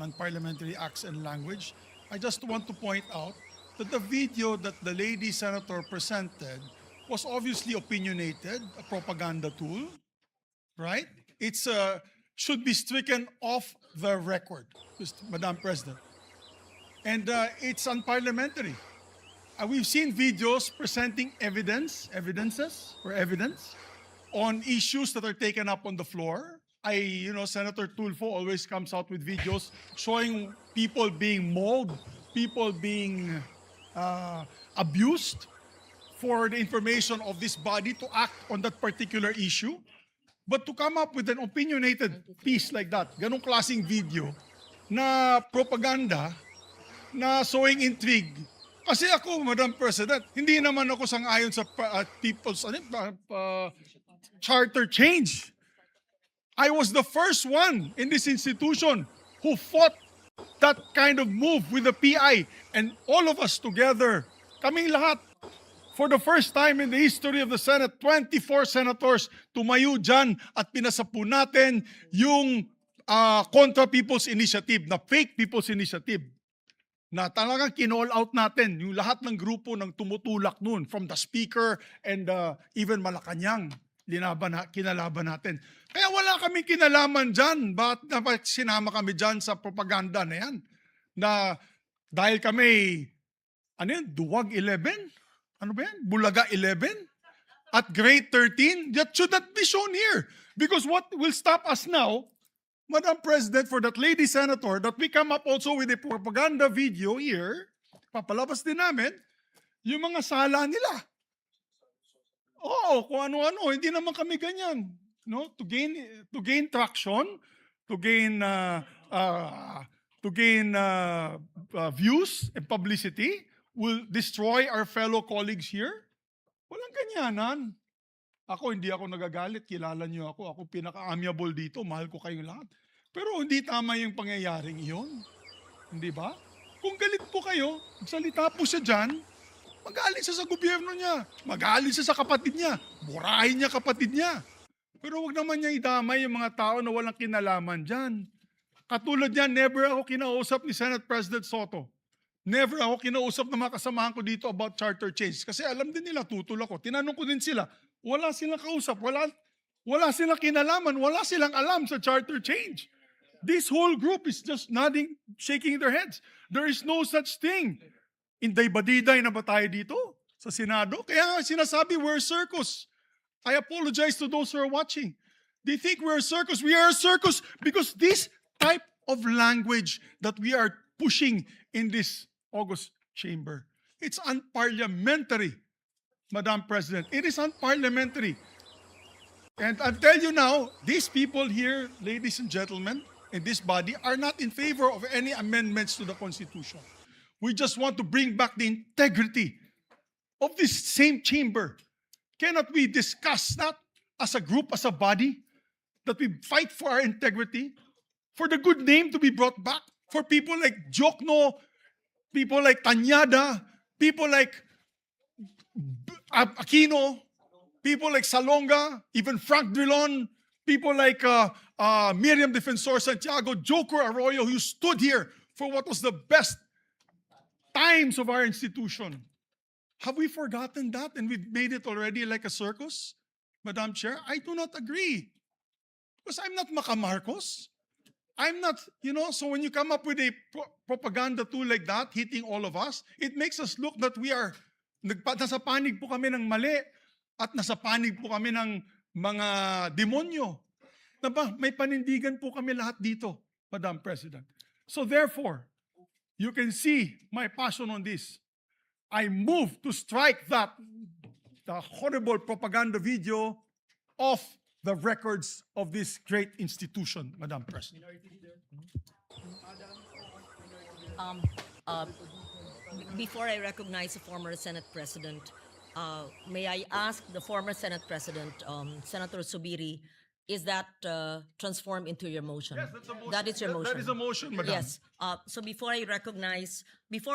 on Unparliamentary Acts and Language. I just want to point out that the video that the lady senator presented was obviously opinionated, a propaganda tool, right? It's should be stricken off the record, Madam President. And it's unparliamentary. We've seen videos presenting evidence on issues that are taken up on the floor. Senator Tulfo always comes out with videos showing people being mauled, people being abused for the information of this body to act on that particular issue. But to come up with an opinionated piece like that, ganong klaseng video na propaganda, na sowing intrigue. Kasi ako, Madam President, hindi naman ako sang-ayon sa people's charter change. I was the first one in this institution who fought that kind of move with the PI. And all of us together, kaming lahat, for the first time in the history of the Senate, 24 senators tumayo dyan at pinasapu natin yung Contra People's Initiative, na fake People's Initiative, na talagang kinall out natin yung lahat ng grupo ng tumutulak nun, from the Speaker and even Malacanang, kinalaban natin. Kaya wala kaming kinalaman dyan. Bakit sinama kami dyan sa propaganda na yan? Na dahil kami, Duwag 11? Ano ba yan? Bulaga 11? At grade 13? That should not be shown here. Because what will stop us now, Madam President, for that lady senator, that we come up also with a propaganda video here, papalabas din namin, yung mga sala nila. Oo, kung ano-ano, hindi naman kami ganyan. No? To gain traction, to gain views and publicity, will destroy our fellow colleagues here? Walang ganyanan. Ako, hindi ako nagagalit. Kilala niyo ako. Ako pinaka-amiable dito. Mahal ko kayong lahat. Pero hindi tama yung pangyayaring iyon. Hindi ba? Kung galit po kayo, magsalita po siya dyan, magalit siya sa gobyerno niya. Magalit siya sa kapatid niya. Burahin niya kapatid niya. Pero wag naman niya idamay yung mga tao na walang kinalaman dyan. Katulad niyan, never ako kinausap ni Senate President Soto. Never ako kinausap ng mga kasamahan ko dito about charter change. Kasi alam din nila, tutol ako. Tinanong ko din sila, wala silang kausap, wala silang kinalaman, wala silang alam sa charter change. This whole group is just nodding, shaking their heads. There is no such thing. Inday-badiday na ba tayo dito sa Senado? Kaya nga sinasabi, we're a circus. I apologize to those who are watching. They think we're a circus. We are a circus because this type of language that we are pushing in this August chamber, it's unparliamentary, Madam President. It is unparliamentary. And I'll tell you now, these people here, ladies and gentlemen, in this body, are not in favor of any amendments to the Constitution. We just want to bring back the integrity of this same chamber. Cannot we discuss that as a group, as a body, that we fight for our integrity, for the good name to be brought back, for people like Jokno, people like Tanyada, people like Aquino, people like Salonga, even Frank Drilon, people like Miriam Defensor Santiago, Joker Arroyo, who stood here for what was the best times of our institution. Have we forgotten that and we've made it already like a circus? Madam Chair, I do not agree. Because I'm not Maca Marcos. I'm not, so when you come up with a propaganda tool like that, hitting all of us, it makes us look that we are, nasa panig po kami ng mali at nasa panig po kami ng mga demonyo. Diba? May panindigan po kami lahat dito, Madam President. So therefore, you can see my passion on this. I move to strike the horrible propaganda video off the records of this great institution, Madam President. Before I recognize the former Senate President, may I ask the former Senate President, Senator Subiri, is that transformed into your motion? Yes, that's a motion. That is your motion. That is a motion, Madam. Yes. So before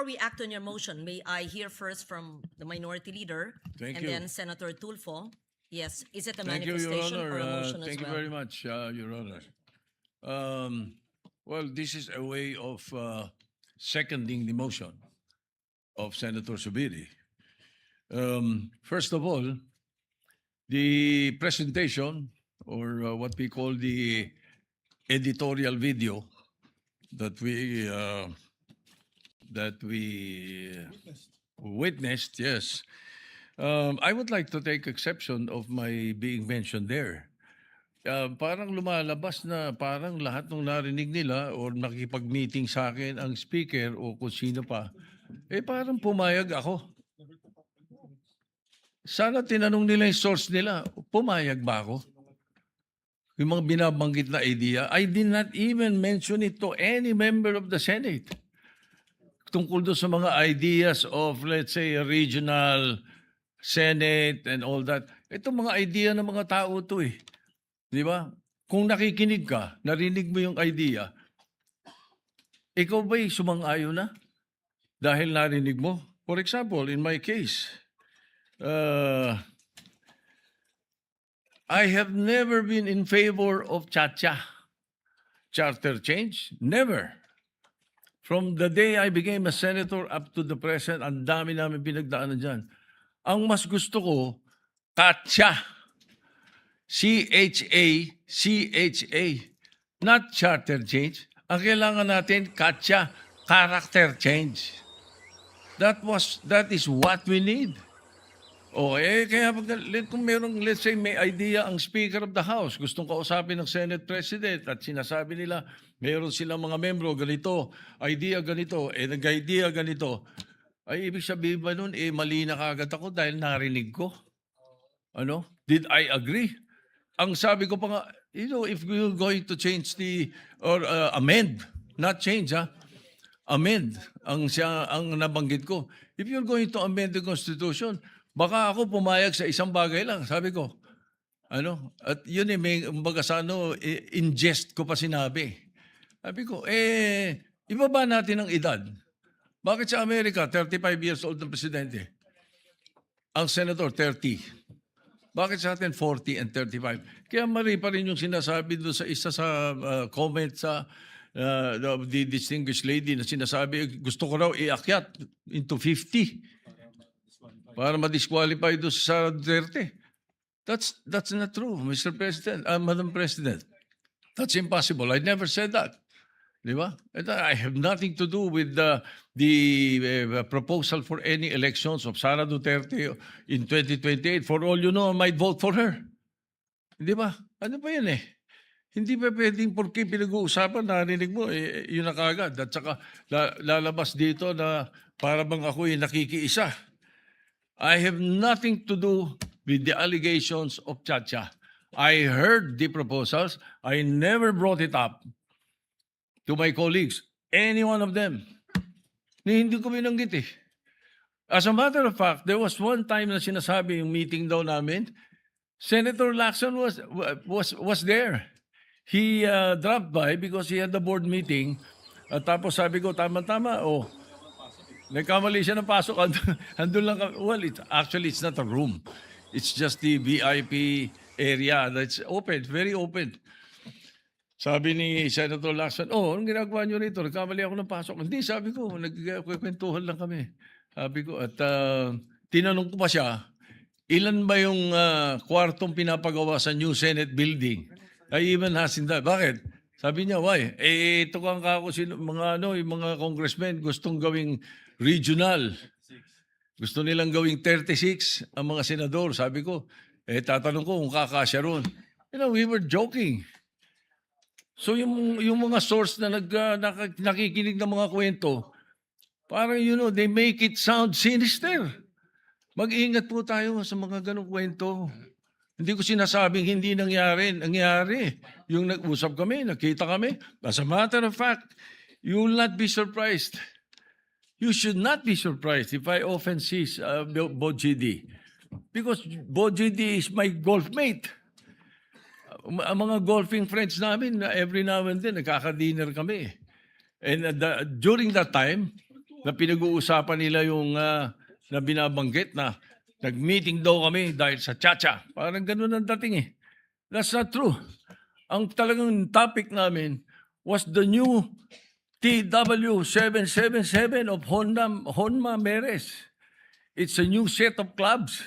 we act on your motion, may I hear first from the Minority Leader Thank and you. then Senator Tulfo? Yes. Is it a Thank you, Your manifestation Honor. or a motion as Thank well? you very much, Your Honor. Well, this is a way of seconding the motion of Senator Subiri. First of all, the presentation, or what we call the editorial video that we witnessed, yes. I would like to take exception of my being mentioned there. Parang lumalabas na parang lahat ng narinig nila or nakipag-meeting sa akin ang speaker o kung sino pa, parang pumayag ako. Sana tinanong nila yung source nila, pumayag ba ako? Yung mga binabanggit na idea, I did not even mention it to any member of the Senate. Tungkol doon sa mga ideas of, let's say, a regional Senate and all that. Ito mga idea ng mga tao to eh. Di ba? Kung nakikinig ka, narinig mo yung idea, ikaw ba'y sumang-ayon na? Dahil narinig mo? For example, in my case, I have never been in favor of charter change. Never. From the day I became a senator up to the present, ang dami namin pinagdaanan dyan. Ang mas gusto ko, CHA. CHA, not charter change. Ang kailangan natin, CHA, character change. That is what we need. Kaya kung merong, let's say, may idea ang Speaker of the House, gustong kausapin ng Senate President at sinasabi nila, meron silang mga membro, ganito, idea ganito, nag-idea ganito, ay ibig sabihin ba nun, mali na kagad ako dahil narinig ko? Ano? Did I agree? Ang sabi ko pa nga, if we're going to change or amend, not change amend, ang nabanggit ko. If you're going to amend the Constitution, baka ako pumayag sa isang bagay lang, sabi ko. At yun may baga sa in jest ko pa sinabi. Sabi ko, ibaba natin ang edad. Bakit sa Amerika, 35 years old ng presidente? Ang senator, 30. Bakit sa atin 40 and 35? Kaya mali pa rin yung sinasabi doon sa isa sa comment sa the distinguished lady na sinasabi, gusto ko raw iakyat into 50 para ma-disqualify doon sa Duterte. That's not true, Mr. President, Madam President. That's impossible. I never said that. Di ba? I have nothing to do with the proposal for any elections of Sara Duterte in 2028. For all you know, I might vote for her. Di ba? Ano pa yan eh? Hindi pa pwedeng porque pinag-uusapan, narinig mo, yun na kagad. At saka lalabas dito na para bang ako'y nakikiisa. I have nothing to do with the allegations of Chacha. I heard the proposals. I never brought it up to my colleagues, any one of them. Hindi ko binanggit eh. As a matter of fact, there was one time na sinasabi yung meeting daw namin, Senator Lacson was there. He dropped by because he had the board meeting. At tapos sabi ko, tama-tama, nagkamali siya ng pasok. Andun lang kami. Well, it's not a room. It's just the VIP area that's open, very open. Sabi ni Senator Lacson, anong ginagawa niyo rito? Nagkamali ako ng pasok. Hindi, sabi ko, nagkwentuhan lang kami. Sabi ko, at tinanong ko pa siya, ilan ba yung kwartong pinapagawa sa new Senate building? I even asked that. Bakit? Sabi niya, why? Ito kang kako, yung mga congressmen gustong gawing regional. Gusto nilang gawing 36 ang mga senador. Sabi ko, tatanong ko kung kakasya ron. We were joking. So yung mga source na nakikinig ng mga kwento, parang they make it sound sinister. Mag-ingat po tayo sa mga ganong kwento. Hindi ko sinasabing hindi nangyari. Nangyari. Yung nag-usap kami, nakita kami. As a matter of fact, you will not be surprised. You should not be surprised if I often see Bojidi. Because Bojidi is my golf mate. Ang mga golfing friends namin, every now and then, nagkaka-dinner kami. And during that time, na pinag-uusapan nila yung na binabanggit na nag-meeting daw kami dahil sa Chacha. Parang ganun ang dating eh. That's not true. Ang talagang topic namin was the new TW777 of Honma Meres. It's a new set of clubs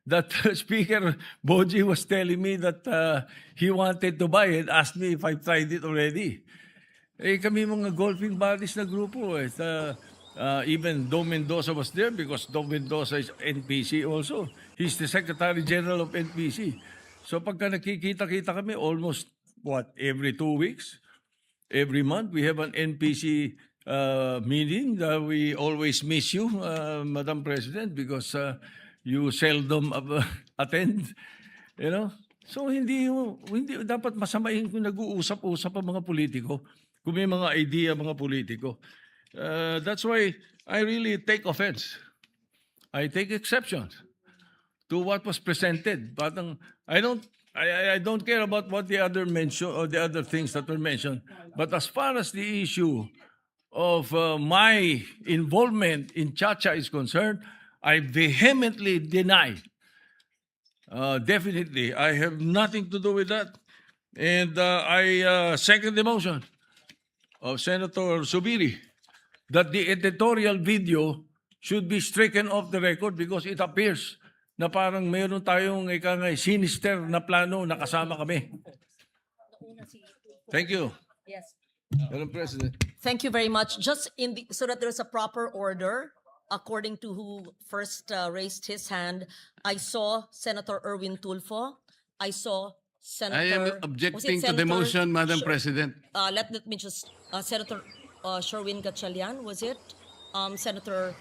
that Speaker Boji was telling me that he wanted to buy and asked me if I tried it already. Eh kami mga golfing buddies na grupo eh. Even Dom Mendoza was there because Dom Mendoza is NPC also. He's the Secretary General of NPC. So pagka nakikita-kita kami almost every 2 weeks, every month we have an NPC meeting. We always miss you, Madam President, because you seldom attend. You know? So hindi dapat masamahin kung nag-uusap-usap ang mga politiko. Kung may mga idea mga politiko. That's why I really take offense. I take exception to what was presented. Parang I don't care about what the other mention or the other things that were mentioned. But as far as the issue of my involvement in Chacha is concerned, I vehemently deny. Definitely, I have nothing to do with that. And I second the motion of Senator Subiri that the editorial video should be stricken off the record because it appears na parang mayroon tayong sinister na plano na kasama kami. Thank you, Yes. Madam President. Thank you very much. Just so that there's a proper order, according to who first raised his hand, I saw Senator Erwin Tulfo. I saw Senator. I am was it objecting to the Senator motion, Madam Sh- President. Let me just Senator Sherwin Gatchalian, was it? Senator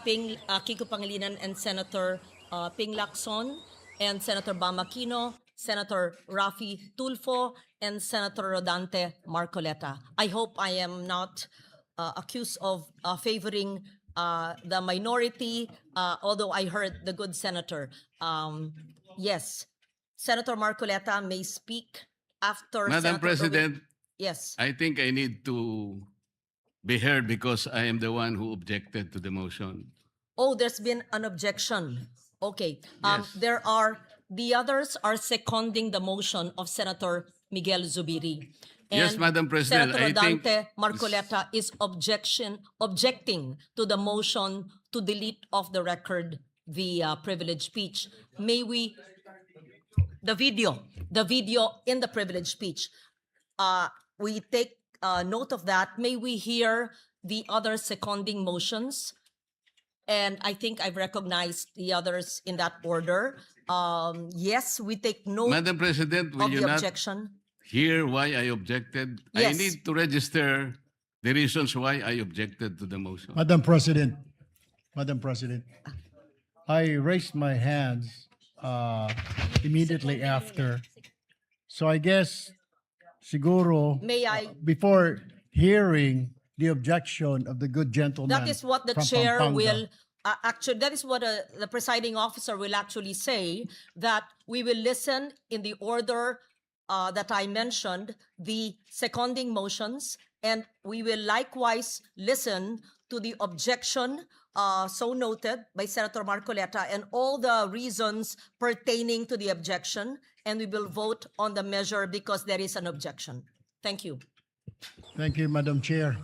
Kiko Pangilinan and Senator Ping Lacson and Senator Bam Aquino, Senator Rafi Tulfo and Senator Rodante Marcoleta. I hope I am not accused of favoring the minority, although I heard the good senator. Yes, Senator Marcoleta may speak after Madam Senator President, Erwin. Yes. I think I need to be heard because I am the one who objected to the motion. Oh, there's been an objection. Okay. Yes. The others are seconding the motion of Senator Miguel Zubiri. Yes, Madam President, Senator I think- Dante Marcoleta is objecting to the motion to delete off the record the privileged speech. May we, the video in the privileged speech, we take note of that. May we hear the other seconding motions? And I think I've recognized the others in that order. Yes, we take note Madam President, will of you the not objection. hear why I objected? I Yes. need to register the reasons why I objected to the motion. Madam President, I raised my hands immediately after. So I guess siguro May I? before hearing the objection of the good gentleman. That is what the from chair Pampanga. will, actually, that is what the presiding officer will actually say, that we will listen in the order that I mentioned, the seconding motions, and we will likewise listen to the objection so noted by Senator Marcoleta and all the reasons pertaining to the objection, and we will vote on the measure because there is an objection. Thank you. Thank you, Madam Chair.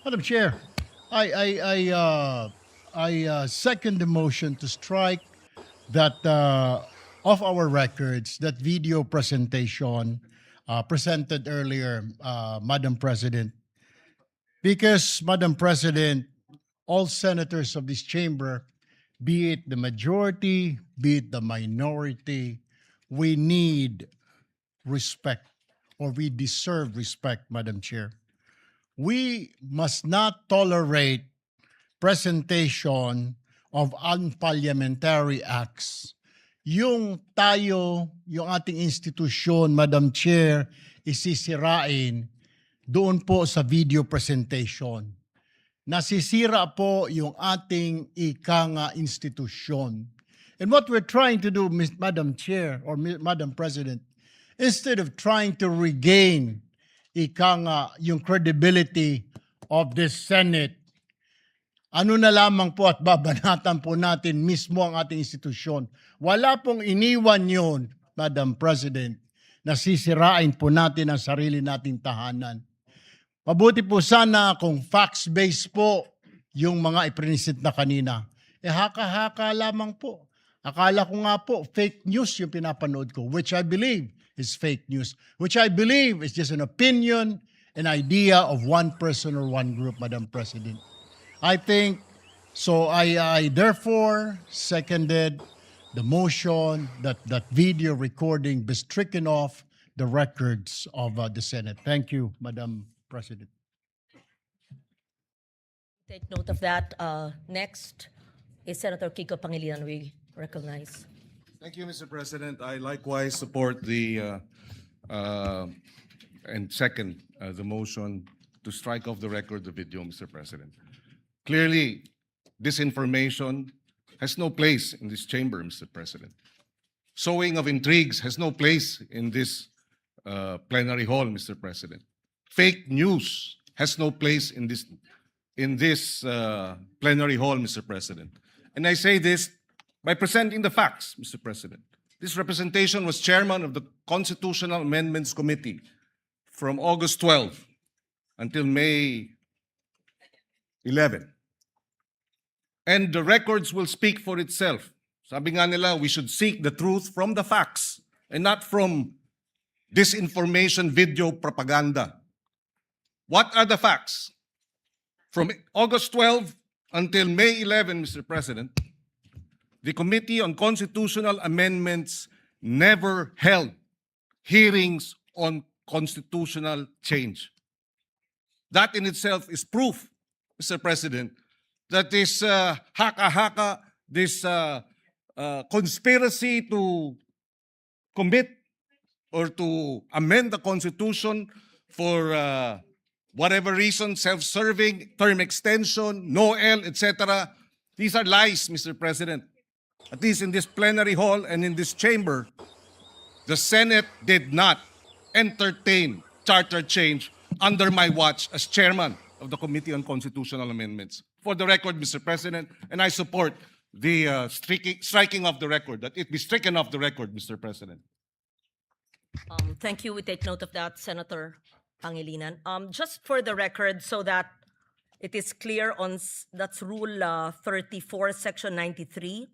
Madam Chair, I second the motion to strike that off our records that video presentation presented earlier, Madam President, because Madam President, all senators of this chamber, be it the majority, be it the minority, we need respect, or we deserve respect, Madam Chair. We must not tolerate presentation of unparliamentary acts. Yung ating institusyon, Madam Chair, isisirain doon po sa video presentation. Nasisira po yung ating institusyon. And what we're trying to do, Madam Chair or Madam President, instead of trying to regain yung credibility of this Senate, ano na lamang po at babanatan po natin mismo ang ating institusyon. Wala pong iniwan yun, Madam President, na sisirain po natin ang sarili nating tahanan. Mabuti po sana kung facts-based po yung mga iprinisit na kanina. Haka-haka lamang po. Akala ko nga po, fake news yung pinapanood ko, which I believe is fake news, which I believe is just an opinion, an idea of one person or one group, Madam President. I think, so I therefore seconded the motion that that video recording be stricken off the records of the Senate. Thank you, Madam President. Take note of that. Next is Senator Kiko Pangilinan. We recognize. Thank you, Mr. President. I likewise support the and second the motion to strike off the record the video, Mr. President. Clearly, disinformation has no place in this chamber, Mr. President. Sowing of intrigues has no place in this plenary hall, Mr. President. Fake news has no place in this plenary hall, Mr. President. And I say this by presenting the facts, Mr. President. This representation was chairman of the Constitutional Amendments Committee from August 12 until May 11. And the records will speak for itself. Sabi nga nila, we should seek the truth from the facts and not from disinformation video propaganda. What are the facts? From August 12 until May 11, Mr. President, the Committee on Constitutional Amendments never held hearings on constitutional change. That in itself is proof, Mr. President, that this haka-haka, this conspiracy to commit or to amend the Constitution for whatever reason, self-serving, term extension, Noel, etc. These are lies, Mr. President. At least in this plenary hall and in this chamber, the Senate did not entertain charter change under my watch as chairman of the Committee on Constitutional Amendments. For the record, Mr. President, and I support the striking of the record, that it be stricken off the record, Mr. President. Thank you. We take note of that, Senator Pangilinan. Just for the record, so that it is clear that's Rule 34, Section 93.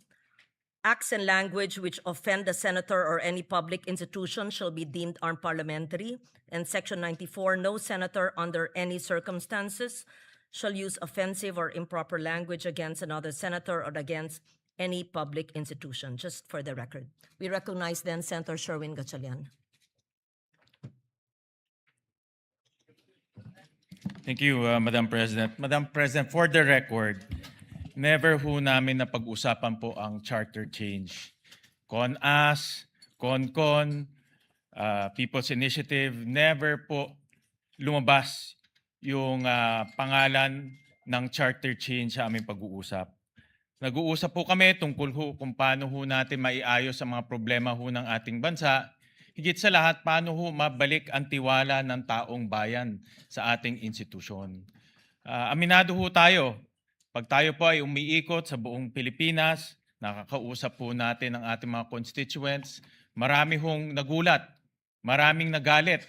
Acts and language which offend the senator or any public institution shall be deemed unparliamentary. And Section 94, no senator under any circumstances shall use offensive or improper language against another senator or against any public institution, just for the record. We recognize then Senator Sherwin Gatchalian. Thank you, Madam President. Madam President, for the record, never ho namin napag-usapan po ang charter change. CONAS, CONCON, People's Initiative, never po lumabas yung pangalan ng charter change sa aming pag-uusap. Nag-uusap po kami tungkol ho kung paano ho natin maiayos ang mga problema ho ng ating bansa. Higit sa lahat, paano ho mabalik ang tiwala ng taong bayan sa ating institusyon. Aminado ho tayo, pag tayo po ay umiikot sa buong Pilipinas, nakakausap po natin ang ating mga constituents, marami hong nagulat, maraming nagalit,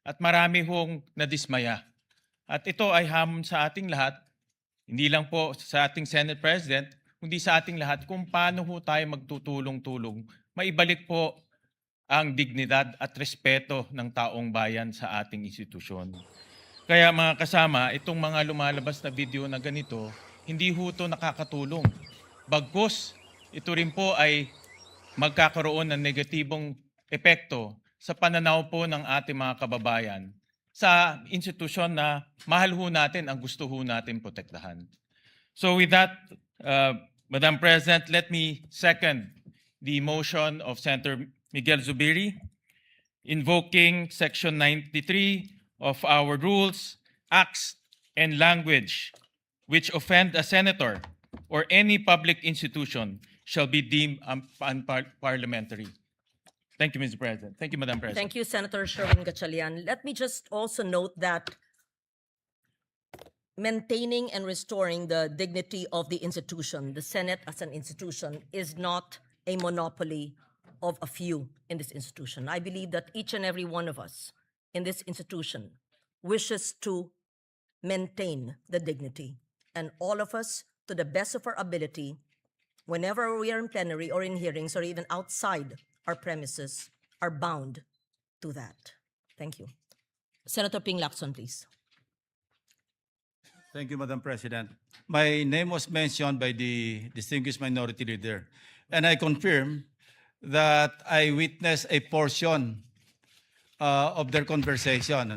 at marami hong nadismaya. At ito ay hamon sa ating lahat, hindi lang po sa ating Senate President, kundi sa ating lahat kung paano ho tayo magtutulong-tulong, maibalik po ang dignidad at respeto ng taong bayan sa ating institusyon. Kaya mga kasama, itong mga lumalabas na video na ganito, hindi ho ito nakakatulong. Bagkus, ito rin po ay magkakaroon ng negatibong epekto sa pananaw po ng ating mga kababayan sa institusyon na mahal ho natin, ang gusto ho natin protektahan. So with that, Madam President, let me second the motion of Senator Miguel Zubiri, invoking Section 93 of our rules, acts, and language which offend a senator or any public institution shall be deemed unparliamentary. Thank you, Mr. President. Thank you, Madam President. Thank you, Senator Sherwin Gatchalian. Let me just also note that maintaining and restoring the dignity of the institution, the Senate as an institution, is not a monopoly of a few in this institution. I believe that each and every one of us in this institution wishes to maintain the dignity. And all of us, to the best of our ability, whenever we are in plenary or in hearings or even outside our premises, are bound to that. Thank you. Senator Ping Lacson, please. Thank you, Madam President. My name was mentioned by the distinguished minority leader, and I confirm that I witnessed a portion of their conversation.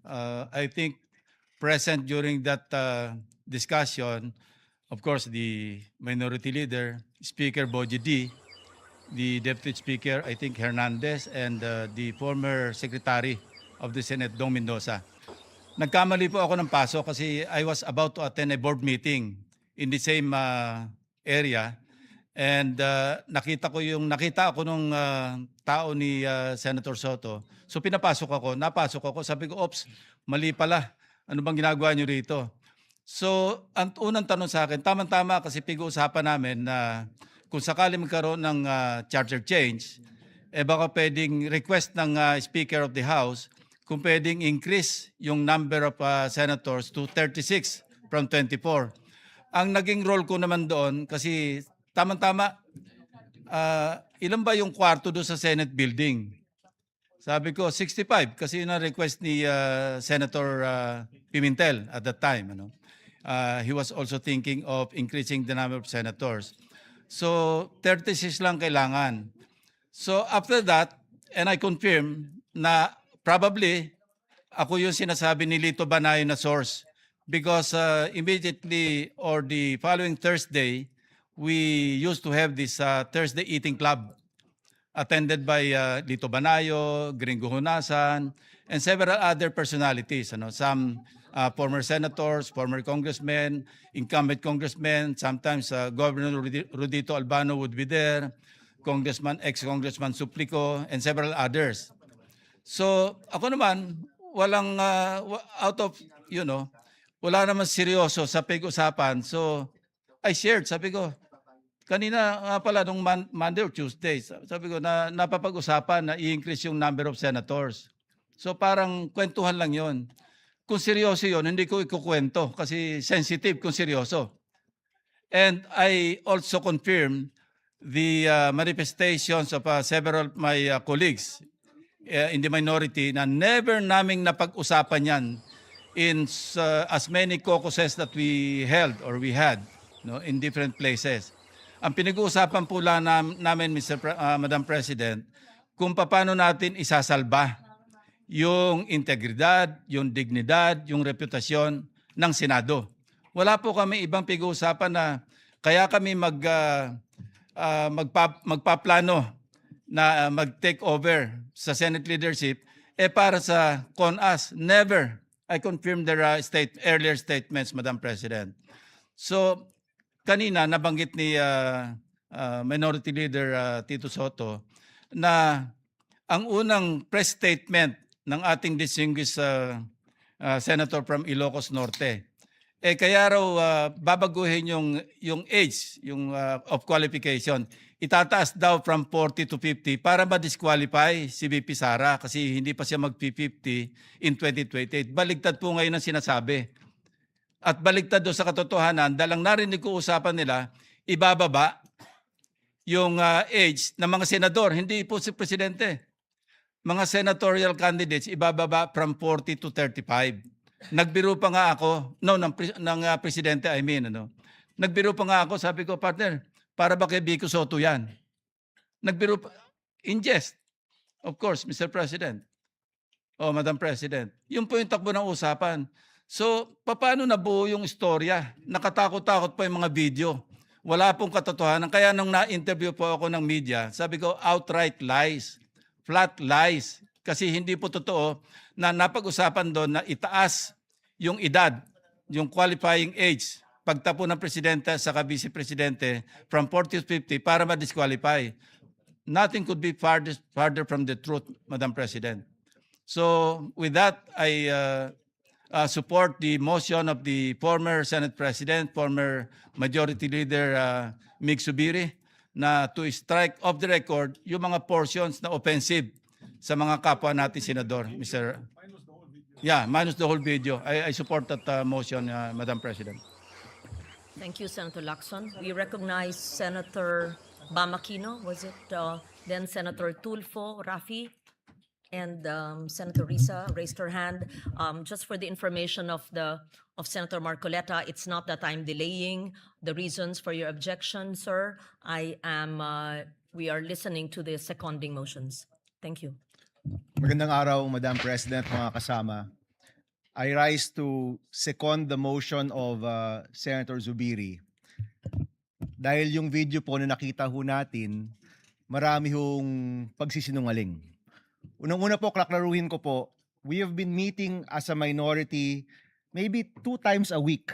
I think present during that discussion, of course, the minority leader, Speaker Boji D, the Deputy Speaker, I think Hernandez, and the former Secretary of the Senate, Dong Mendoza. Nagkamali po ako ng paso kasi I was about to attend a board meeting in the same area, and nakita ako nung tao ni Senator Soto. So napasok ako, sabi ko, "Ops, mali pala. Ano bang ginagawa niyo rito?" So, ang unang tanong sa akin, tama-tama kasi pag-uusapan namin na kung sakali magkaroon ng charter change, baka pwedeng request ng Speaker of the House kung pwedeng increase yung number of senators to 36 from 24. Ang naging role ko naman doon, kasi tama-tama, ilan ba yung kwarto doon sa Senate building? Sabi ko, 65, kasi yun ang request ni Senator Pimentel at that time. He was also thinking of increasing the number of senators. So, 36 lang kailangan. So, after that, and I confirm na probably ako yung sinasabi ni Lito Banayo na source, because immediately or the following Thursday, we used to have this Thursday eating club attended by Lito Banayo, Gringo Hunasan, and several other personalities. Some former senators, former congressmen, incumbent congressmen, sometimes Governor Rudito Albano would be there, ex-Congressman Suplico, and several others. So ako naman, walang wala naman seryoso sa pag-usapan. So I shared, sabi ko, kanina nga pala nung Monday or Tuesday, sabi ko na napapag-usapan na i-increase yung number of senators. So parang kwentuhan lang yon. Kung seryoso yon, hindi ko ikukwento kasi sensitive kung seryoso. And I also confirm the manifestations of several of my colleagues in the minority na never naming napag-usapan yan in as many caucuses that we held or we had in different places. Ang pinag-uusapan po lang namin, Madam President, kung paano natin isasalba yung integridad, yung dignidad, yung reputasyon ng Senado. Wala po kami ibang pag-uusapan na kaya kami magpaplano na mag-take over sa Senate leadership para sa CONAS. Never. I confirm their earlier statements, Madam President. So, kanina nabanggit ni Minority Leader Tito Soto na ang unang press statement ng ating distinguished Senator from Ilocos Norte, kaya raw babaguhin yung age of qualification. Itataas daw from 40 to 50 para ma-disqualify si VP Sara kasi hindi pa siya mag-50 in 2028. Baligtad po ngayon ang sinasabi. At baligtad doon sa katotohanan, dalang narinig ko usapan nila, ibababa yung age ng mga senador, hindi po si Presidente. Mga senatorial candidates, ibababa from 40 to 35. Nagbiro pa nga ako, ng Presidente, Nagbiro pa nga ako, sabi ko, partner, para ba kay Vico Soto yan? Nagbiro pa, in jest, of course, Mr. President. Madam President. Yun po yung takbo ng usapan. So, paano nabuo yung istorya? Nakatakot-takot pa yung mga video. Wala pong katotohanan. Kaya nung na-interview po ako ng media, sabi ko, outright lies. Flat lies. Kasi hindi po totoo na napag-usapan doon na itaas yung edad, yung qualifying age, pagtapo ng Presidente sa Vice Presidente from 40 to 50 para ma-disqualify. Nothing could be farther from the truth, Madam President. So, with that, I support the motion of the former Senate President, former Majority Leader Mig Subiri, na to strike off the record yung mga portions na offensive sa mga kapwa natin senador, Mr. Yeah, minus the whole video. I support that motion, Madam President. Thank you, Senator Lacson. We recognize Senator Bamakino, was it? Then Senator Tulfo, Rafi, and Senator Risa raised her hand. Just for the information of Senator Marcoleta, it's not that I'm delaying the reasons for your objection, sir. We are listening to the seconding motions. Thank you. Magandang araw, Madam President, mga kasama. I rise to second the motion of Senator Zubiri. Dahil yung video po na nakita ho natin, marami hong pagsisinungaling. Unang-una po, klaklaruhin ko po, we have been meeting as a minority maybe 2 times a week.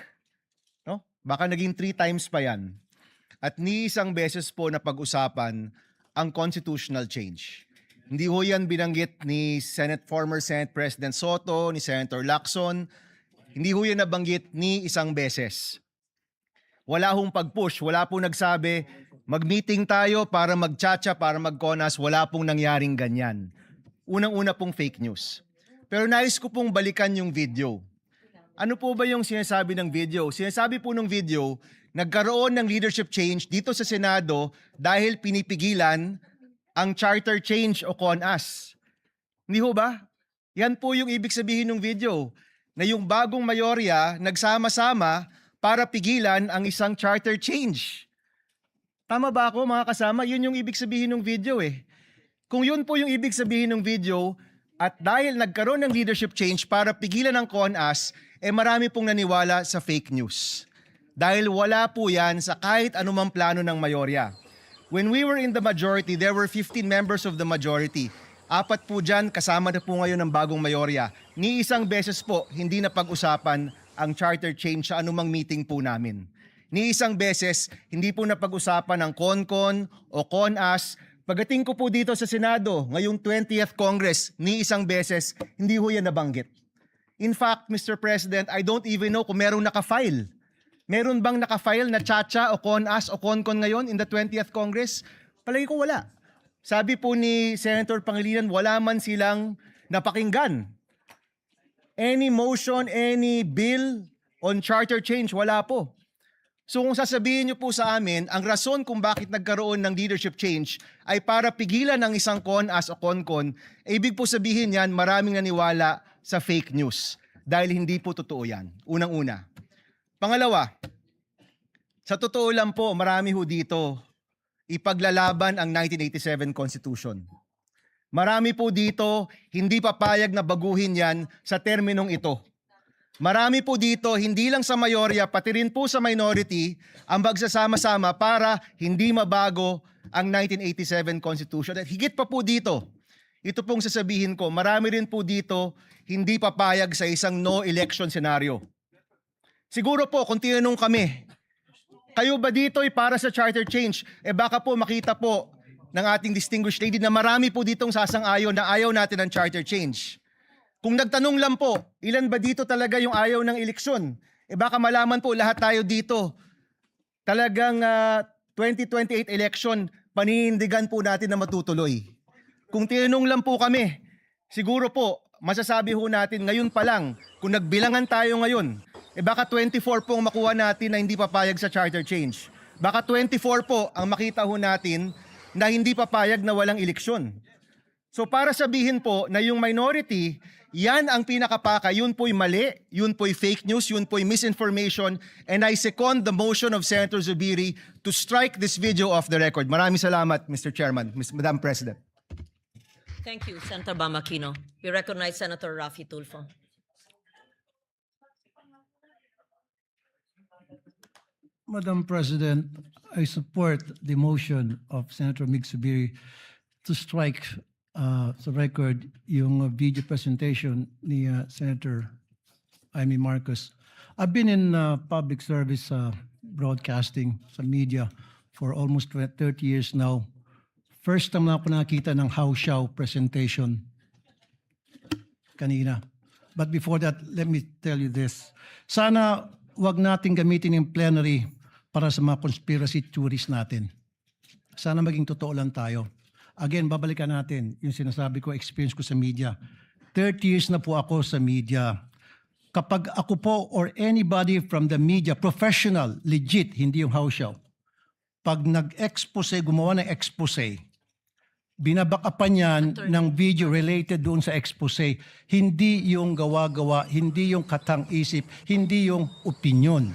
No? Baka naging 3 times pa yan. At ni isang beses po na pag-usapan ang constitutional change. Hindi ho yan binanggit ni former Senate President Soto, ni Senator Lacson. Hindi ho yan nabanggit ni isang beses. Wala hong pag-push, wala pong nagsabi, mag-meeting tayo para mag-chacha, para mag-conas, wala pong nangyaring ganyan. Unang-una pong fake news. Pero nais ko pong balikan yung video. Ano po ba yung sinasabi ng video? Sinasabi po ng video, nagkaroon ng leadership change dito sa Senado dahil pinipigilan ang charter change o CONAS. Hindi ho ba? Yan po yung ibig sabihin ng video, na yung bagong mayorya nagsama-sama para pigilan ang isang charter change. Tama ba ako, mga kasama? Yun yung ibig sabihin ng video eh. Kung yun po yung ibig sabihin ng video, at dahil nagkaroon ng leadership change para pigilan ang CONAS, marami pong naniwala sa fake news. Dahil wala po yan sa kahit anumang plano ng mayorya. When we were in the majority, there were 15 members of the majority. 4 po dyan, kasama na po ngayon ng bagong mayorya. Ni isang beses po, hindi na pag-usapan ang charter change sa anumang meeting po namin. Ni isang beses, hindi po na pag-usapan ang CONCON o CONAS. Pagdating ko po dito sa Senado, ngayong 20th Congress, ni isang beses, hindi ho yan nabanggit. In fact, Mr. President, I don't even know kung merong nakafile. Meron bang nakafile na chacha o CONAS o CONCON ngayon in the 20th Congress? Palagi ko wala. Sabi po ni Senator Pangilinan, wala man silang napakinggan. Any motion, any bill on charter change, wala po. So kung sasabihin niyo po sa amin, ang rason kung bakit nagkaroon ng leadership change ay para pigilan ang isang CONAS o CONCON, ibig po sabihin yan, maraming naniwala sa fake news. Dahil hindi po totoo yan. Unang-una. Pangalawa, sa totoo lang po, marami ho dito ipaglalaban ang 1987 Constitution. Marami po dito hindi papayag na baguhin yan sa terminong ito. Marami po dito, hindi lang sa mayorya, pati rin po sa minority, ang magsasama-sama para hindi mabago ang 1987 Constitution. At higit pa po dito, ito pong sasabihin ko, marami rin po dito hindi papayag sa isang no election scenario. Siguro po, kung tinanong kami, kayo ba dito ay para sa charter change? Baka po makita po ng ating distinguished lady na marami po ditong sasang-ayon na ayaw natin ng charter change. Kung nagtanong lang po, ilan ba dito talaga yung ayaw ng eleksyon? Baka malaman po lahat tayo dito. Talagang 2028 election, paninindigan po natin na matutuloy. Kung tinanong lang po kami, siguro po, masasabi ho natin ngayon pa lang, kung nagbilangan tayo ngayon, baka 24 po ang makuha natin na hindi papayag sa charter change. Baka 24 po ang makita ho natin na hindi papayag na walang eleksyon. So para sabihin po na yung minority, yan ang pinakapaka, yun po'y mali, yun po'y fake news, yun po'y misinformation, and I second the motion of Senator Zubiri to strike this video off the record. Maraming salamat, Mr. Chairman, Madam President. Thank you, Senator Bamakino. We recognize Senator Rafi Tulfo. Madam President, I support the motion of Senator Mig Zubiri to strike sa record yung video presentation ni Senator Amy Marcos. I've been in public service broadcasting sa media for almost 30 years now. First time na ako nakita ng how-show presentation kanina. But before that, let me tell you this. Sana wag nating gamitin yung plenary para sa mga conspiracy theories natin. Sana maging totoo lang tayo. Again, babalikan natin yung sinasabi ko, experience ko sa media. 30 years na po ako sa media. Kapag ako po or anybody from the media, professional, legit, hindi yung house show, pag nag-expose, gumawa ng expose, binabakapan yan ng video related doon sa expose. Hindi yung gawa-gawa, hindi yung katang-isip, hindi yung opinion.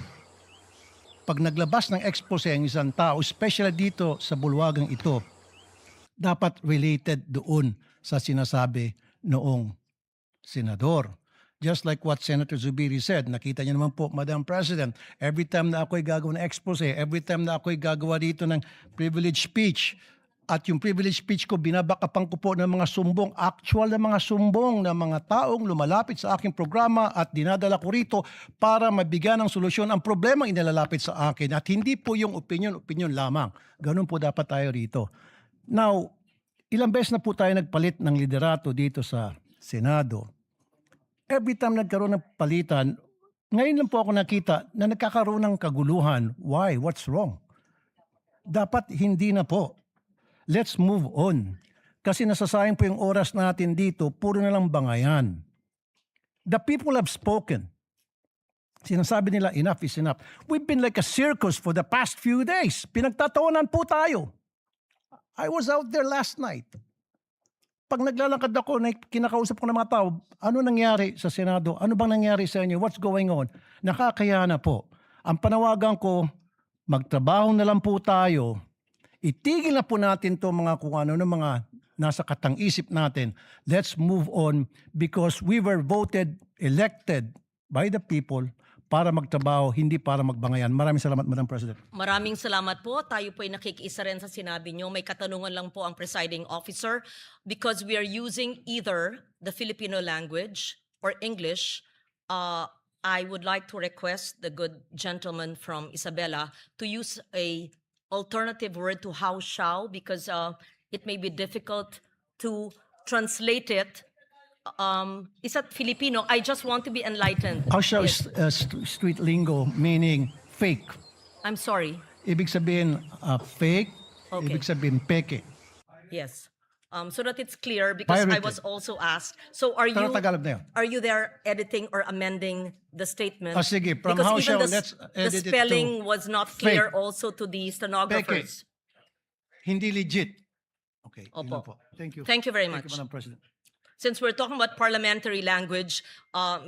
Pag naglabas ng expose ang isang tao, especially dito sa bulwagang ito, dapat related doon sa sinasabi noong senador. Just like what Senator Zubiri said, nakita niyo naman po, Madam President, every time na ako'y gagawa ng expose, every time na ako'y gagawa dito ng privilege speech, at yung privilege speech ko, binabakapan ko po ng mga sumbong, actual na mga sumbong ng mga taong lumalapit sa aking programa at dinadala ko rito para mabigyan ng solusyon ang problema inilalapit sa akin. At hindi po yung opinion lamang. Ganun po dapat tayo rito. Now, ilang beses na po tayo nagpalit ng liderato dito sa Senado. Every time nagkaroon ng palitan, ngayon lang po ako nakita na nagkakaroon ng kaguluhan. Why? What's wrong? Dapat hindi na po. Let's move on. Kasi nasasayang po yung oras natin dito, puro na lang bangayan. The people have spoken. Sinasabi nila, enough is enough. We've been like a circus for the past few days. Pinagtatawanan po tayo. I was out there last night. Pag naglalakad ako, kinakausap ko ng mga tao, ano nangyari sa Senado? Ano bang nangyari sa inyo? What's going on? Nakakaya na po. Ang panawagan ko, magtrabaho na lang po tayo. Itigil na po natin to mga kung ano ng mga nasa katang-isip natin. Let's move on because we were voted, elected by the people para magtrabaho, hindi para magbangayan. Maraming salamat, Madam President. Maraming salamat po. Tayo po ay nakikiisa rin sa sinabi nyo. May katanungan lang po ang presiding officer because we are using either the Filipino language or English. I would like to request the good gentleman from Isabela to use a alternative word to how shall because it may be difficult to translate it. Is that Filipino? I just want to be enlightened. Hausyaw Yes. is street lingo meaning fake. I'm sorry. Ibig sabihin fake, Okay. ibig sabihin peke. Yes. So that it's clear because I Pirated. was also asked. So are Pero you Tagalog na yun. are you there editing or amending the statement? Sige, from Because how even shall the, let's the edit it to spelling was not clear fake. also to the stenographers. Hindi legit. Okay, yun Opo. lang po. Thank you. Thank you very Thank much. you, Madam President. Since we're talking about parliamentary language,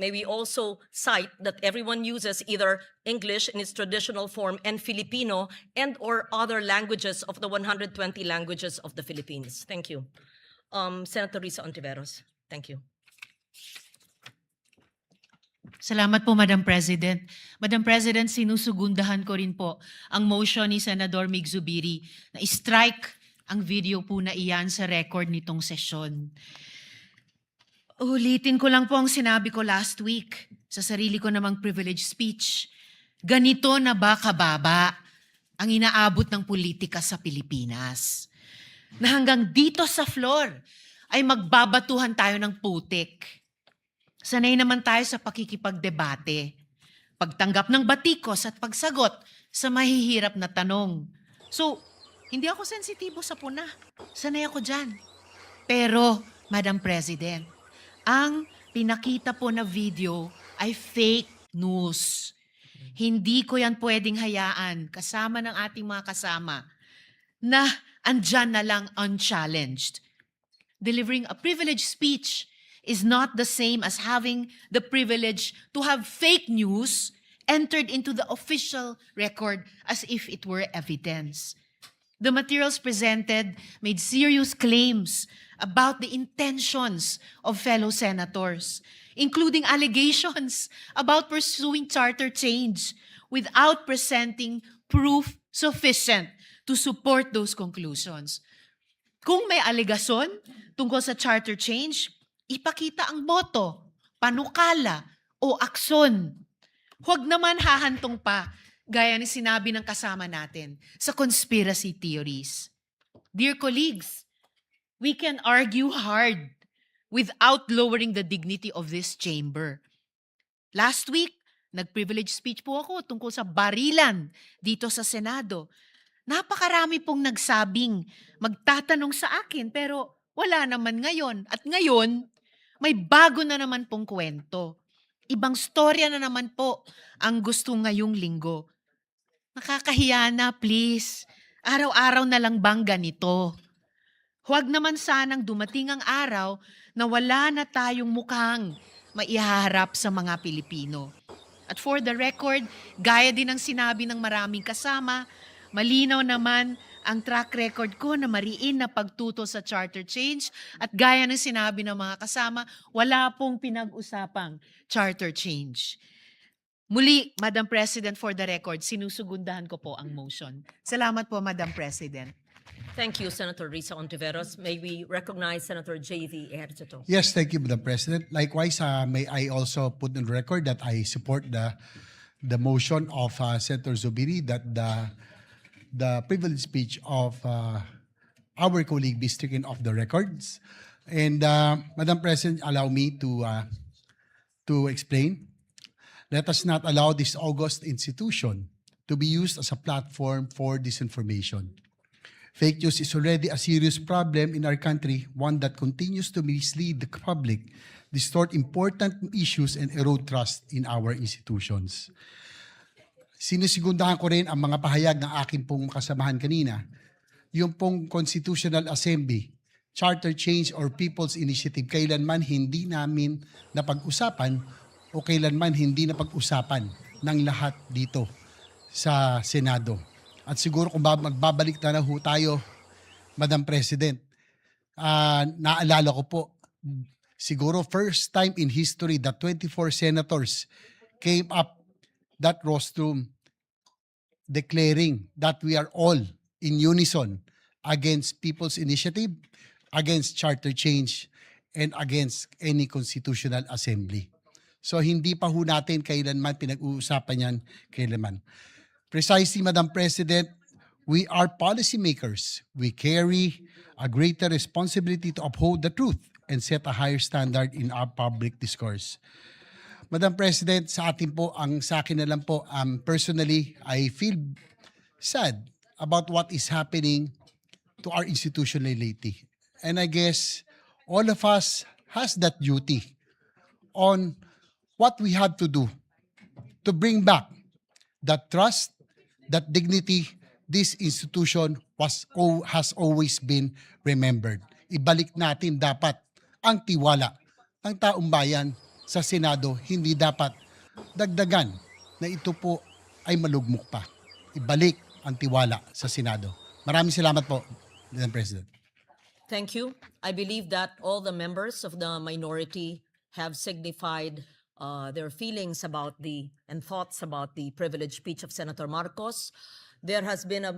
may we also cite that everyone uses either English in its traditional form and Filipino and or other languages of the 120 languages of the Philippines. Thank you. Senator Risa Ontiveros. Thank you. Salamat po, Madam President. Madam President, sinusugundahan ko rin po ang motion ni Senador Mig Zubiri na strike ang video po na iyan sa record nitong sesyon. Ulitin ko lang po ang sinabi ko last week sa sarili ko namang privilege speech. Ganito na ba kababa ang inaabot ng politika sa Pilipinas? Na hanggang dito sa floor ay magbabatuhan tayo ng putik. Sanay naman tayo sa pakikipagdebate, pagtanggap ng batikos at pagsagot sa mahihirap na tanong. So, hindi ako sensitibo sa puna. Sanay ako dyan. Pero, Madam President, ang pinakita po na video ay fake news. Hindi ko yan pwedeng hayaan kasama ng ating mga kasama na andyan na lang unchallenged. Delivering a privileged speech is not the same as having the privilege to have fake news entered into the official record as if it were evidence. The materials presented made serious claims about the intentions of fellow senators, including allegations about pursuing charter change without presenting proof sufficient to support those conclusions. Kung may alegasyon tungkol sa charter change, ipakita ang boto, panukala, o akson. Huwag naman hahantong pa, gaya ni sinabi ng kasama natin, sa conspiracy theories. Dear colleagues, we can argue hard without lowering the dignity of this chamber. Last week, nag-privilege speech po ako tungkol sa barilan dito sa Senado. Napakarami pong nagsabing magtatanong sa akin pero wala naman ngayon. At ngayon, may bago na naman pong kwento. Ibang storya na naman po ang gusto ngayong linggo. Nakakahiya na, please. Araw-araw na lang bang ganito? Huwag naman sanang dumating ang araw na wala na tayong mukhang maihaharap sa mga Pilipino. At for the record, gaya din ng sinabi ng maraming kasama, malinaw naman ang track record ko na mariin na pagtuto sa charter change at gaya ng sinabi ng mga kasama, wala pong pinag-usapang charter change. Muli, Madam President, for the record, sinusugundahan ko po ang motion. Salamat po, Madam President. Thank you, Senator Risa Ontiveros. May we recognize Senator J.V. Ejercito. Yes, thank you, Madam President. Likewise, may I also put on record that I support the motion of Senator Zubiri that the privilege speech of our colleague be stricken off the records. And Madam President, allow me to explain. Let us not allow this august institution to be used as a platform for disinformation. Fake news is already a serious problem in our country, one that continues to mislead the public, distort important issues, and erode trust in our institutions. Sinisigundahan ko rin ang mga pahayag ng aking pong kasamahan kanina, yung pong Constitutional Assembly, Charter Change or People's Initiative, kailanman hindi namin napag-usapan o kailanman hindi napag-usapan ng lahat dito sa Senado. At siguro kung magbabalik na ho tayo, Madam President, naalala ko po, siguro first time in history that 24 senators came up that rostrum declaring that we are all in unison against People's Initiative, against Charter Change, and against any Constitutional Assembly. So hindi pa ho natin kailanman pinag-uusapan yan kailanman. Precisely, Madam President, we are policymakers. We carry a greater responsibility to uphold the truth and set a higher standard in our public discourse. Madam President, sa akin na lang po, personally, I feel sad about what is happening to our institution lately. And I guess all of us has that duty on what we have to do to bring back that trust, that dignity this institution has always been remembered. Ibalik natin dapat ang tiwala ng taong bayan sa Senado, hindi dapat dagdagan na ito po ay malugmok pa. Ibalik ang tiwala sa Senado. Maraming salamat po, Madam President. Thank you. I believe that all the members of the minority have signified their feelings about and thoughts about the privileged speech of Senator Marcos. There has been a